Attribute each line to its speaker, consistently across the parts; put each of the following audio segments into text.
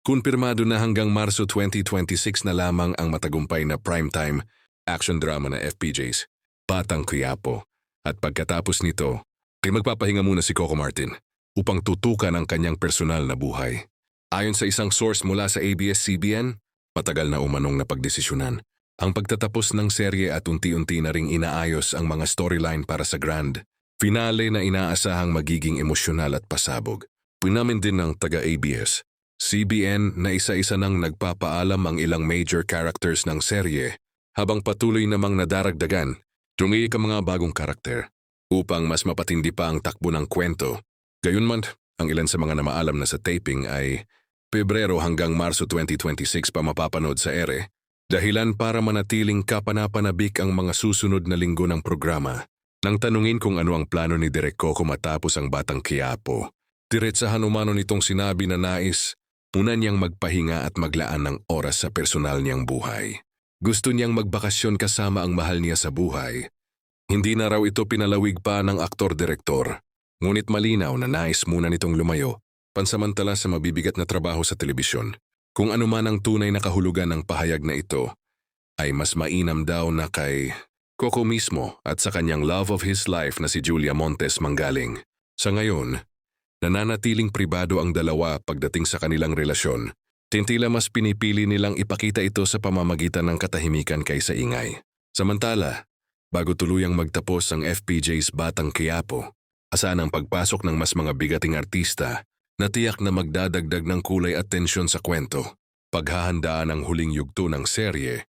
Speaker 1: Kumpirmado na hanggang Marso 2026 na lamang ang matagumpay na primetime action drama na FPJs, Batang Quiapo. At pagkatapos nito, ay magpapahinga muna si Coco Martin upang tutukan ang kanyang personal na buhay. Ayon sa isang source mula sa ABS-CBN, matagal na umanong napagdesisyonan ang pagtatapos ng serye at unti-unti na ring inaayos ang mga storyline para sa grand finale na inaasahang magiging emosyonal at pasabog. Pinamin din ng taga-ABS-CBN na isa-isa nang nagpapaalam ang ilang major characters ng serye habang patuloy namang nadaragdagan tungi ang mga bagong karakter upang mas mapatindi pa ang takbo ng kwento. Gayunman, ang ilan sa mga namaalam na sa taping ay Pebrero hanggang Marso 2026 pa mapapanood sa ere, dahilan para manatiling kapanapanabik ang mga susunod na linggo ng programa. Nang tanungin kung ano ang plano ni Direk Coco matapos ang Batang Quiapo, diretsahan umano nitong sinabi na nais muna niyang magpahinga at maglaan ng oras sa personal niyang buhay. Gusto niyang magbakasyon kasama ang mahal niya sa buhay. Hindi na raw ito pinalawig pa ng aktor-direktor, ngunit malinaw na nais muna nitong lumayo pansamantala sa mabibigat na trabaho sa telebisyon. Kung ano man ang tunay na kahulugan ng pahayag na ito, ay mas mainam daw na kay Coco mismo at sa kanyang love of his life na si Julia Montes manggaling. Sa ngayon, nananatiling pribado ang dalawa pagdating sa kanilang relasyon. Tintila mas pinipili nilang ipakita ito sa pamamagitan ng katahimikan kaysa ingay. Samantala, bago tuluyang magtapos ang FPJ's Batang Quiapo, asahan ang pagpasok ng mas mga bigating artista na tiyak na magdadagdag ng kulay at tensyon sa kwento. Paghahandaan ang huling yugto ng serye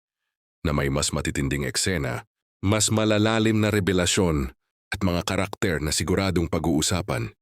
Speaker 1: na may mas matitinding eksena, mas malalalim na revelasyon at mga karakter na siguradong pag-uusapan.